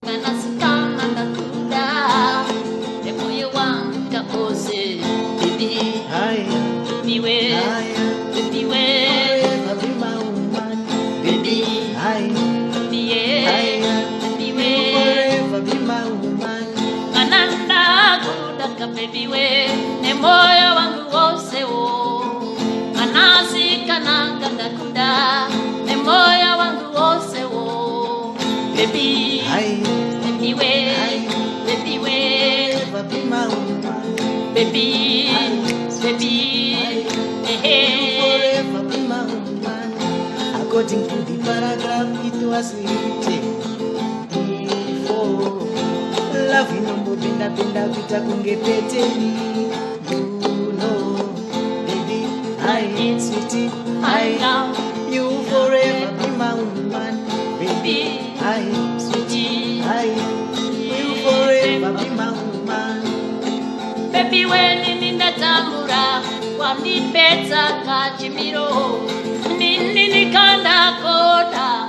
Kanasikana nakuda moyo wangu kapose baby niwe niwe Mapima woman baby niwe niwe Mapima woman ananda kudaka baby we ne moyo wangu wose wo anasikana nakuda ne moyo wangu wose wo baby baby we Mapima woman baby Mapima woman According to the paragraph it was written before love inombo benda vita kungepeteni you know baby sweetie I love you forever be my woman baby sweetie you forever be my woman baby when ninda tambura wanipeta kachimiro nini nikanda koda